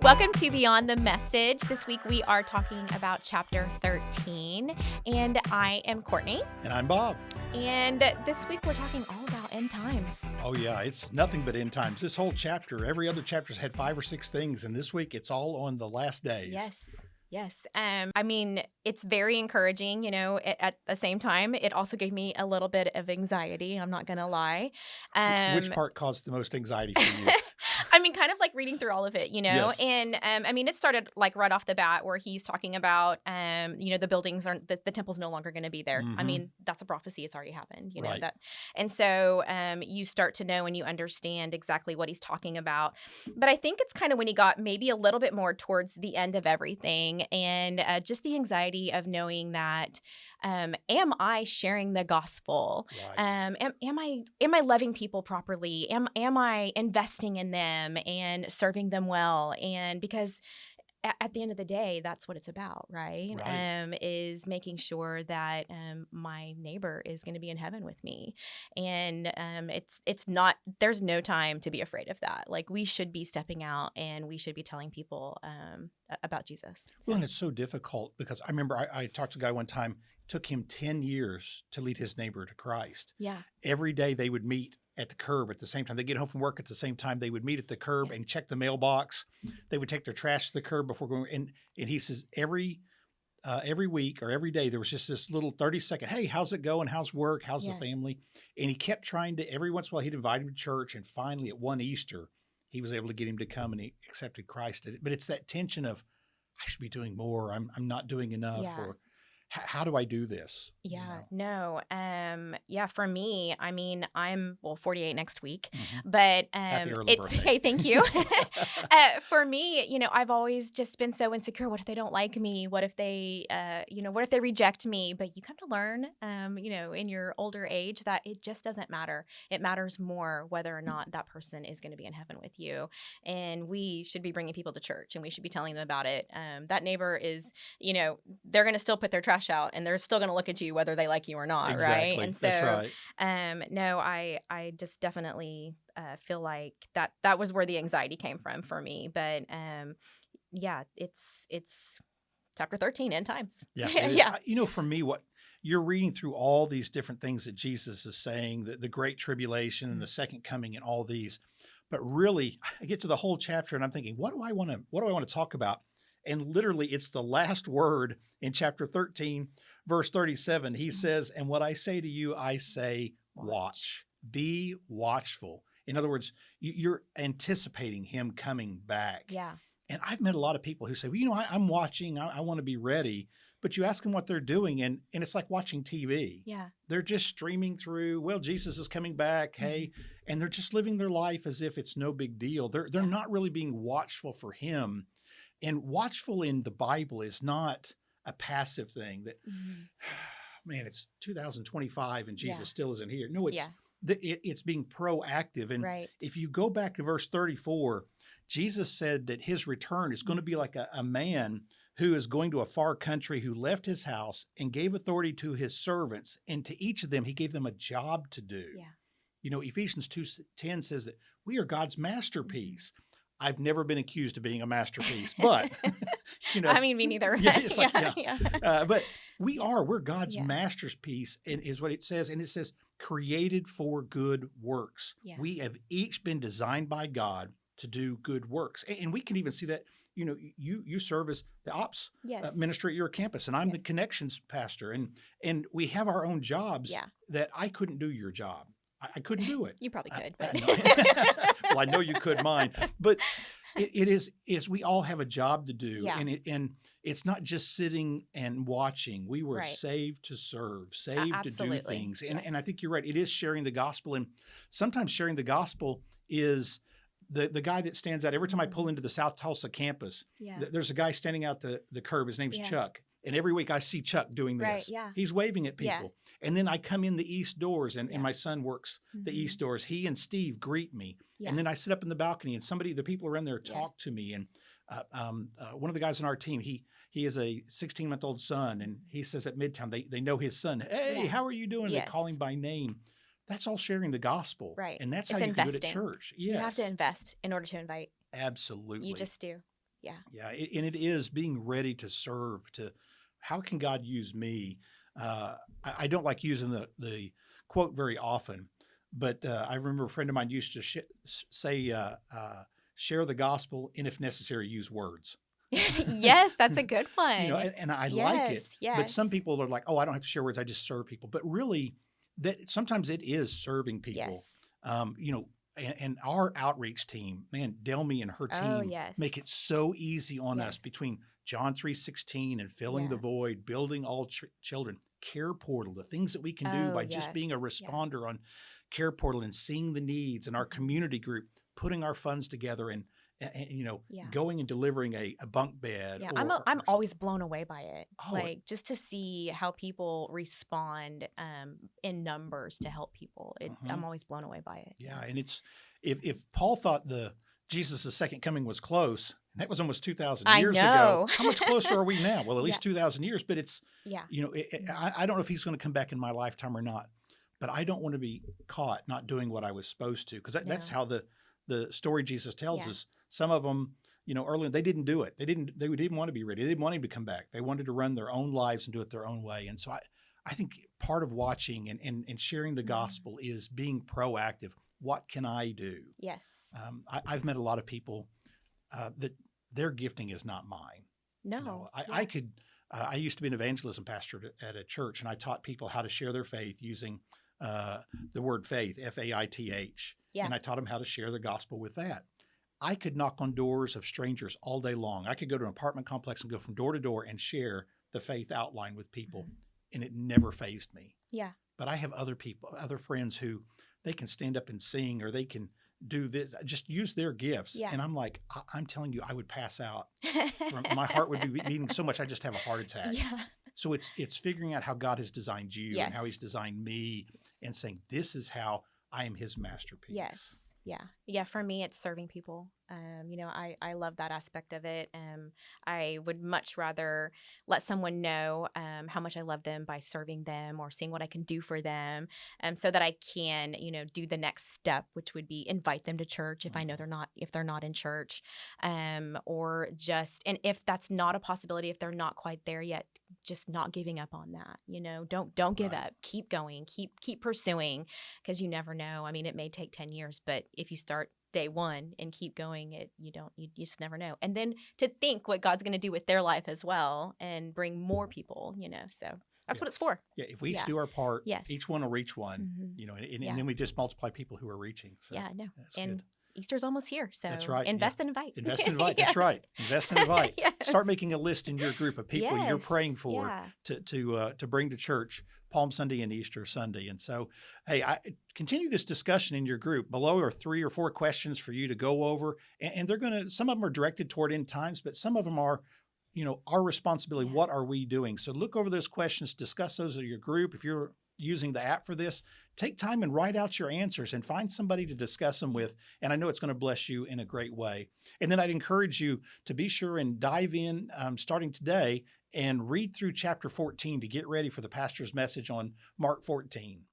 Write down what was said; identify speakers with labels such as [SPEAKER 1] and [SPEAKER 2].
[SPEAKER 1] Welcome to Beyond the Message. This week we are talking about chapter 13, and I am Courtney.
[SPEAKER 2] And I'm Bob.
[SPEAKER 1] And this week we're talking all about end times.
[SPEAKER 2] Oh yeah, it's nothing but end times. This whole chapter, every other chapter's had 5 or 6 things, and this week it's all on the last days.
[SPEAKER 1] Yes. I mean, it's very encouraging, at the same time. It also gave me a little bit of anxiety. I'm not going to lie.
[SPEAKER 2] Which part caused the most anxiety for you?
[SPEAKER 1] I mean, kind of like reading through all of it,
[SPEAKER 2] Yes.
[SPEAKER 1] And I mean, it started like right off the bat where he's talking about, the buildings aren't, the temple's no longer going to be there. I
[SPEAKER 2] Mhm.
[SPEAKER 1] mean, that's a prophecy. It's already happened, you know
[SPEAKER 2] Right.
[SPEAKER 1] that. And so you start to know and you understand exactly what he's talking about. But I think it's kind of when he got maybe a little bit more towards the end of everything and just the anxiety of knowing that, am I sharing the gospel?
[SPEAKER 2] Right.
[SPEAKER 1] Am I loving people properly? Am I investing in them and serving them well? And because at the end of the day, that's what it's about, right?
[SPEAKER 2] Right.
[SPEAKER 1] Is making sure that my neighbor is going to be in heaven with me, and it's not. There's no time to be afraid of that. Like we should be stepping out and we should be telling people about Jesus. So,
[SPEAKER 2] Well, and it's so difficult because I remember I talked to a guy one time, it took him 10 years to lead his neighbor to Christ.
[SPEAKER 1] yeah,
[SPEAKER 2] Every day they would meet at the curb at the same time. They get home from work at the same time. They would meet at the curb
[SPEAKER 1] Yeah.
[SPEAKER 2] and check the mailbox. They would take their trash to the curb before going. And he says every week or every day there was just this little 30-second, hey, how's it going? How's work? How's
[SPEAKER 1] Yeah.
[SPEAKER 2] the family? And he kept trying to, every once in a while he'd invite him to church. And finally at one Easter, he was able to get him to come and he accepted Christ. But it's that tension of, I should be doing more. I'm not doing enough.
[SPEAKER 1] Yeah.
[SPEAKER 2] Or how do I do this? You
[SPEAKER 1] Yeah,
[SPEAKER 2] know?
[SPEAKER 1] no. Yeah, for me, I mean, I'm 48 next week,
[SPEAKER 2] Mhm.
[SPEAKER 1] but
[SPEAKER 2] Happy early
[SPEAKER 1] it's
[SPEAKER 2] birthday.
[SPEAKER 1] hey, thank you. For me, I've always just been so insecure. What if they don't like me? What if they, what if they reject me? But you come to learn, in your older age that it just doesn't matter. It matters more whether or not that person is going to be in heaven with you. And we should be bringing people to church and we should be telling them about it. That neighbor is, they're going to still put their trash out and they're still going to look at you whether they like you or not, right?
[SPEAKER 2] Exactly.
[SPEAKER 1] And
[SPEAKER 2] That's
[SPEAKER 1] so,
[SPEAKER 2] right.
[SPEAKER 1] no, I just definitely feel like that was where the anxiety came from for me. But yeah, it's chapter 13, end times.
[SPEAKER 2] Yeah, it is.
[SPEAKER 1] Yeah.
[SPEAKER 2] For me, what you're reading through all these different things that Jesus is saying, the great tribulation and the second coming and all these, but really I get to the whole chapter and I'm thinking, what do I want to talk about? And literally it's the last word in chapter 13, verse 37. He says, and what I say to you, I say, watch, be watchful. In other words, you're anticipating him coming back.
[SPEAKER 1] Yeah.
[SPEAKER 2] And I've met a lot of people who say, well, I'm watching, I want to be ready. But you ask them what they're doing, and it's like watching TV.
[SPEAKER 1] Yeah.
[SPEAKER 2] They're just streaming through, well, Jesus is coming back, hey, and they're just living their life as if it's no big deal. They're not really being watchful for him. And watchful in the Bible is not a passive thing that, man, it's 2025 and Jesus still isn't here. No, it's being proactive. And
[SPEAKER 1] Right.
[SPEAKER 2] if you go back to verse 34, Jesus said that his return is going to be like a man who is going to a far country who left his house and gave authority to his servants. And to each of them, he gave them a job to do.
[SPEAKER 1] Yeah.
[SPEAKER 2] Ephesians 2:10 says that we are God's masterpiece. I've never been accused of being a masterpiece, but,
[SPEAKER 1] I mean, me neither.
[SPEAKER 2] Yeah, it's like,
[SPEAKER 1] Yeah.
[SPEAKER 2] but we're God's
[SPEAKER 1] Yeah.
[SPEAKER 2] masterpiece, and is what it says. And it says, created for good works.
[SPEAKER 1] Yeah.
[SPEAKER 2] We have each been designed by God to do good works. And we can even see that, you serve as the ops
[SPEAKER 1] Yes.
[SPEAKER 2] minister at your campus, and I'm the
[SPEAKER 1] Yes.
[SPEAKER 2] connections pastor. And we have our own jobs
[SPEAKER 1] Yeah.
[SPEAKER 2] that I couldn't do your job. I couldn't do it.
[SPEAKER 1] You probably could.
[SPEAKER 2] I
[SPEAKER 1] But
[SPEAKER 2] know. Well, I know you could mine, but it is we all have a job to do,
[SPEAKER 1] Yeah.
[SPEAKER 2] and it's not just sitting and watching. We were
[SPEAKER 1] Right.
[SPEAKER 2] saved to serve, saved to do
[SPEAKER 1] absolutely.
[SPEAKER 2] things, and I
[SPEAKER 1] Yes.
[SPEAKER 2] think you're right. It is sharing the gospel, and sometimes sharing the gospel is the guy that stands out every time I pull into the South Tulsa campus.
[SPEAKER 1] Yeah.
[SPEAKER 2] There's a guy standing out the curb. His name's
[SPEAKER 1] Yeah.
[SPEAKER 2] Chuck. And every week I see Chuck doing this.
[SPEAKER 1] Right, yeah.
[SPEAKER 2] He's waving at
[SPEAKER 1] Yeah.
[SPEAKER 2] people. And then I come in the east doors and
[SPEAKER 1] Yeah.
[SPEAKER 2] my son works the
[SPEAKER 1] Mhm.
[SPEAKER 2] east doors. He and Steve greet me.
[SPEAKER 1] Yeah.
[SPEAKER 2] And then I sit up in the balcony and the people around there
[SPEAKER 1] Yeah.
[SPEAKER 2] talk to me. And one of the guys on our team, he has a 16-month-old son. And he says at Midtown, they know his son. Hey,
[SPEAKER 1] Yeah.
[SPEAKER 2] how are you doing? They call him
[SPEAKER 1] Yes.
[SPEAKER 2] by name. That's all sharing the gospel.
[SPEAKER 1] Right.
[SPEAKER 2] And that's
[SPEAKER 1] It's
[SPEAKER 2] how you can do it at
[SPEAKER 1] investing.
[SPEAKER 2] church. Yes.
[SPEAKER 1] You have to invest in order to invite.
[SPEAKER 2] Absolutely.
[SPEAKER 1] You just do. Yeah.
[SPEAKER 2] Yeah, and it is being ready to serve. To how can God use me? I don't like using the quote very often, but I remember a friend of mine used to say, "Share the gospel, and if necessary, use words."
[SPEAKER 1] Yes, that's a good one.
[SPEAKER 2] And I like it.
[SPEAKER 1] Yes,
[SPEAKER 2] But
[SPEAKER 1] yes,
[SPEAKER 2] some people are like, "Oh, I don't have to share words. I just serve people." But really, that sometimes it is serving people.
[SPEAKER 1] yes.
[SPEAKER 2] Um, you know, and our outreach team, man, Delmy and her
[SPEAKER 1] Oh,
[SPEAKER 2] team make
[SPEAKER 1] yes.
[SPEAKER 2] it so easy on us
[SPEAKER 1] Yes.
[SPEAKER 2] between John 3:16 and filling the
[SPEAKER 1] Yeah.
[SPEAKER 2] void, building all children, Care Portal, the things that we can do
[SPEAKER 1] Oh,
[SPEAKER 2] by just being a
[SPEAKER 1] yes. Yeah.
[SPEAKER 2] responder on Care Portal and seeing the needs and our
[SPEAKER 1] Mhm.
[SPEAKER 2] community group, putting our funds together
[SPEAKER 1] Yeah.
[SPEAKER 2] going and delivering a bunk bed
[SPEAKER 1] Yeah, I'm
[SPEAKER 2] or
[SPEAKER 1] always blown away by it.
[SPEAKER 2] oh,
[SPEAKER 1] Like just to see how people respond in numbers to help people. I'm
[SPEAKER 2] mhm.
[SPEAKER 1] always blown away by it.
[SPEAKER 2] Yeah,
[SPEAKER 1] Yeah.
[SPEAKER 2] and it's if Paul thought the Jesus' second coming was close, and that was almost 2,000
[SPEAKER 1] I
[SPEAKER 2] years ago,
[SPEAKER 1] know.
[SPEAKER 2] how much closer are we now? Well, at
[SPEAKER 1] Yeah.
[SPEAKER 2] least 2,000 years, but it's,
[SPEAKER 1] Yeah. Mhm.
[SPEAKER 2] I don't know if he's going to come back in my lifetime or not, but I don't want to be caught not doing what I was supposed to, because that's
[SPEAKER 1] No.
[SPEAKER 2] how the story Jesus tells
[SPEAKER 1] Yeah.
[SPEAKER 2] us. Some of them, early, they didn't do it. They didn't want to be ready. They didn't want him to come back. They wanted to run their own lives and do it their own way. And so I think part of watching and sharing the
[SPEAKER 1] Mhm.
[SPEAKER 2] gospel is being proactive. What can I do?
[SPEAKER 1] Yes.
[SPEAKER 2] I've met a lot of people that their gifting is not mine.
[SPEAKER 1] No.
[SPEAKER 2] I
[SPEAKER 1] Yeah.
[SPEAKER 2] could. I used to be an evangelism pastor at a church, and I taught people how to share their faith using uh, the word faith, faith,
[SPEAKER 1] Yeah.
[SPEAKER 2] and I taught them how to share the gospel with that. I could knock on doors of strangers all day long. I could go to an apartment complex and go from door to door and share the faith outline with people,
[SPEAKER 1] Mhm.
[SPEAKER 2] and it never fazed me.
[SPEAKER 1] Yeah.
[SPEAKER 2] But I have other people, other friends who they can stand up and sing, or they can do this, just use their gifts.
[SPEAKER 1] Yeah.
[SPEAKER 2] And I'm like, I'm telling you, I would pass out. My heart would be beating so much, I just have a heart attack.
[SPEAKER 1] Yeah.
[SPEAKER 2] So it's figuring out how God has designed you and how
[SPEAKER 1] Yes.
[SPEAKER 2] He's designed me, and saying, this is how I am His masterpiece.
[SPEAKER 1] Yes. Yeah. Yeah. For me, it's serving people. I love that aspect of it. I would much rather let someone know how much I love them by serving them or seeing what I can do for them, so that I can, do the next step, which would be invite them to church if I know if they're not in church, or just, and if that's not a possibility, if they're not quite there yet, just not giving up on that. Don't give
[SPEAKER 2] Right.
[SPEAKER 1] up. Keep going. Keep pursuing, because you never know. I mean, it may take 10 years, but if you start day one and keep going, you just never know. And then to think what God's going to do with their life as well and bring more people, so that's
[SPEAKER 2] Yeah.
[SPEAKER 1] what it's for.
[SPEAKER 2] Yeah. If we each
[SPEAKER 1] Yeah.
[SPEAKER 2] do our part,
[SPEAKER 1] Yes.
[SPEAKER 2] each one will reach one,
[SPEAKER 1] Mhm.
[SPEAKER 2] and
[SPEAKER 1] Yeah.
[SPEAKER 2] then we just multiply people who are reaching. So
[SPEAKER 1] Yeah, no.
[SPEAKER 2] that's
[SPEAKER 1] And
[SPEAKER 2] good.
[SPEAKER 1] Easter's almost here,
[SPEAKER 2] That's
[SPEAKER 1] so
[SPEAKER 2] right. Yeah.
[SPEAKER 1] invest and invite.
[SPEAKER 2] Invest and invite.
[SPEAKER 1] Yes.
[SPEAKER 2] That's right. Invest and invite.
[SPEAKER 1] Yes.
[SPEAKER 2] Start making a list in your group of people you're
[SPEAKER 1] Yes.
[SPEAKER 2] praying for
[SPEAKER 1] Yeah.
[SPEAKER 2] to bring to church Palm Sunday and Easter Sunday. And so, hey, I continue this discussion in your group. Below are 3 or 4 questions for you to go over, and they're going to. Some of them are directed toward end times, but some of them are, our responsibility.
[SPEAKER 1] Yeah.
[SPEAKER 2] What are we doing? So look over those questions, discuss those in your group. If you're using the app for this, take time and write out your answers and find somebody to discuss them with. And I know it's going to bless you in a great way. And then I'd encourage you to be sure and dive in starting today and read through chapter 14 to get ready for the pastor's message on Mark 14.